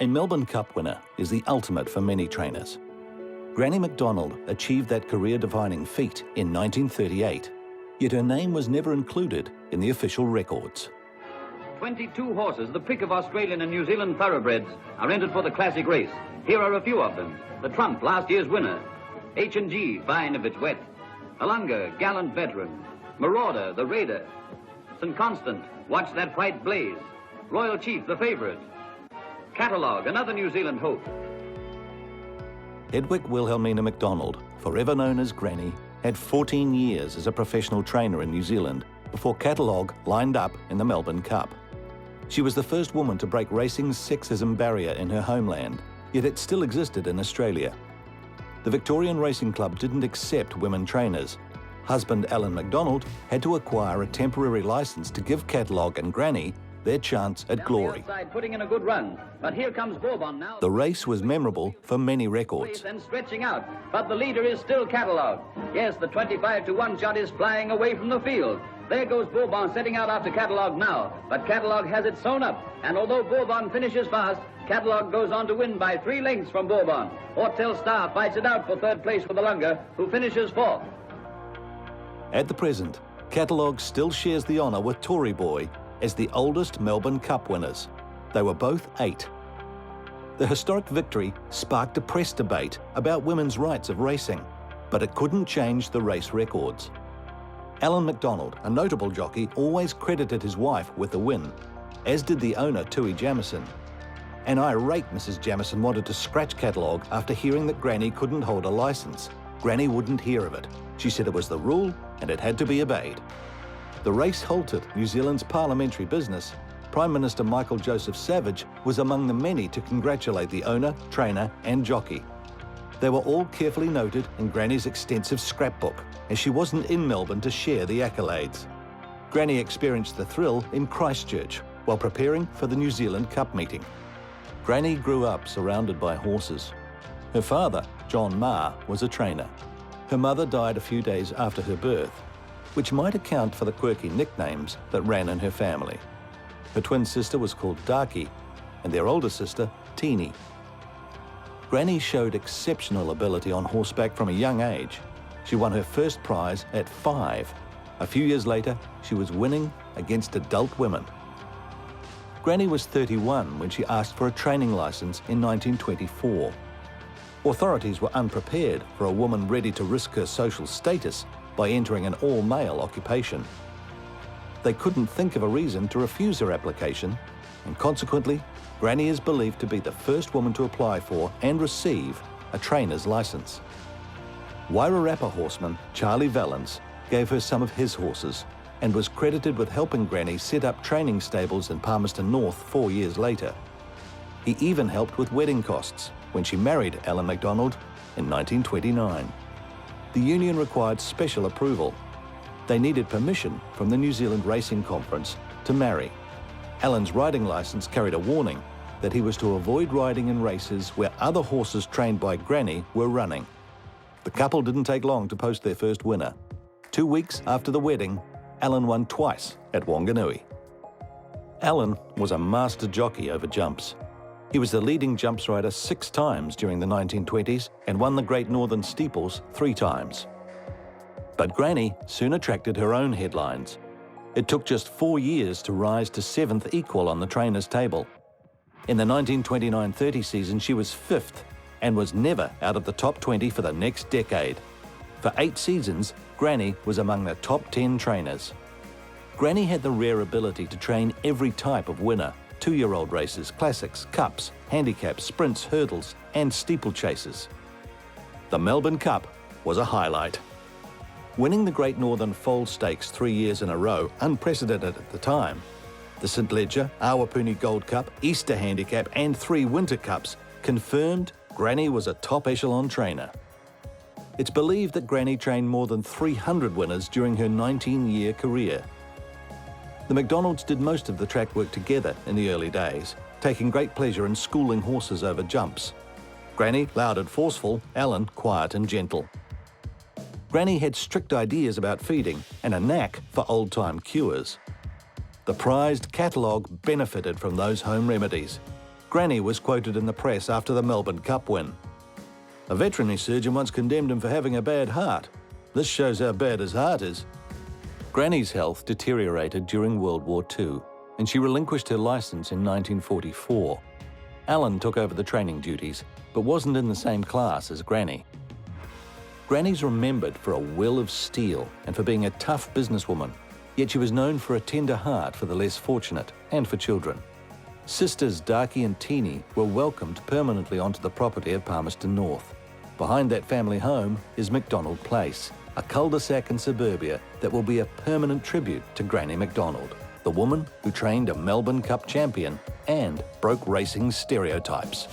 A Melbourne Cup winner is the ultimate for many trainers. Granny McDonald achieved that career-defining feat in 1938, yet her name was never included in the official records. 22 horses, the pick of Australian and New Zealand thoroughbreds, are entered for the classic race. Here are a few of them. The Trump, last year's winner. H&G, fine if it's wet. Alunga, gallant veteran. Marauder, the raider. St. Constant, watch that fight blaze. Royal Chief, the favourite. Catalogue, another New Zealand hope. Hedwig Wilhelmina McDonald, forever known as Granny, had 14 years as a professional trainer in New Zealand before Catalogue lined up in the Melbourne Cup. She was the first woman to break racing's sexism barrier in her homeland, yet it still existed in Australia. The Victorian Racing Club didn't accept women trainers. Husband Allan McDonald had to acquire a temporary licence to give Catalogue and Granny their chance at glory. Outside, putting in a good run, but here comes Bourbon now. The race was memorable for many records. And stretching out, but the leader is still Catalogue. Yes, the 25-to-1 shot is flying away from the field. There goes Bourbon setting out after Catalogue now, but Catalogue has it sewn up, and although Bourbon finishes fast, Catalogue goes on to win by 3 lengths from Bourbon. Hortel Star fights it out for third place with Alunga, who finishes fourth. At the present, Catalogue still shares the honour with Tory Boy as the oldest Melbourne Cup winners. They were both 8. The historic victory sparked a press debate about women's rights of racing, but it couldn't change the race records. Allan McDonald, a notable jockey, always credited his wife with the win, as did the owner Tui Jamieson. An irate Mrs. Jamieson wanted to scratch Catalogue after hearing that Granny couldn't hold a licence. Granny wouldn't hear of it. She said it was the rule and it had to be obeyed. The race halted New Zealand's parliamentary business. Prime Minister Michael Joseph Savage was among the many to congratulate the owner, trainer and jockey. They were all carefully noted in Granny's extensive scrapbook, as she wasn't in Melbourne to share the accolades. Granny experienced the thrill in Christchurch while preparing for the New Zealand Cup meeting. Granny grew up surrounded by horses. Her father, John Marr, was a trainer. Her mother died a few days after her birth, which might account for the quirky nicknames that ran in her family. Her twin sister was called Darky, and their older sister, Teeny. Granny showed exceptional ability on horseback from a young age. She won her first prize at 5. A few years later, she was winning against adult women. Granny was 31 when she asked for a training licence in 1924. Authorities were unprepared for a woman ready to risk her social status by entering an all-male occupation. They couldn't think of a reason to refuse her application, and consequently, Granny is believed to be the first woman to apply for and receive a trainer's licence. Wairarapa horseman Charlie Valens gave her some of his horses and was credited with helping Granny set up training stables in Palmerston North 4 years later. He even helped with wedding costs when she married Allan McDonald in 1929. The union required special approval. They needed permission from the New Zealand Racing Conference to marry. Allan's riding licence carried a warning that he was to avoid riding in races where other horses trained by Granny were running. The couple didn't take long to post their first winner. 2 weeks after the wedding, Allan won twice at Wanganui. Allan was a master jockey over jumps. He was the leading jumps rider 6 times during the 1920s and won the Great Northern Steeples 3 times. But Granny soon attracted her own headlines. It took just 4 years to rise to 7th equal on the trainers' table. In the 1929-30 season, she was 5th and was never out of the top 20 for the next decade. For 8 seasons, Granny was among the top 10 trainers. Granny had the rare ability to train every type of winner: 2-year-old races, classics, cups, handicaps, sprints, hurdles, and steeplechases. The Melbourne Cup was a highlight. Winning the Great Northern Foal Stakes 3 years in a row, unprecedented at the time, the St Leger, Awapuni Gold Cup, Easter Handicap and 3 Winter Cups confirmed Granny was a top echelon trainer. It's believed that Granny trained more than 300 winners during her 19-year career. The McDonalds did most of the track work together in the early days, taking great pleasure in schooling horses over jumps. Granny loud and forceful, Allan quiet and gentle. Granny had strict ideas about feeding and a knack for old-time cures. The prized Catalogue benefited from those home remedies. Granny was quoted in the press after the Melbourne Cup win. A veterinary surgeon once condemned him for having a bad heart. This shows how bad his heart is. Granny's health deteriorated during World War II, and she relinquished her licence in 1944. Allan took over the training duties, but wasn't in the same class as Granny. Granny's remembered for a will of steel and for being a tough businesswoman, yet she was known for a tender heart for the less fortunate and for children. Sisters Darky and Teeny were welcomed permanently onto the property at Palmerston North. Behind that family home is McDonald Place, a cul-de-sac in suburbia that will be a permanent tribute to Granny McDonald, the woman who trained a Melbourne Cup champion and broke racing stereotypes.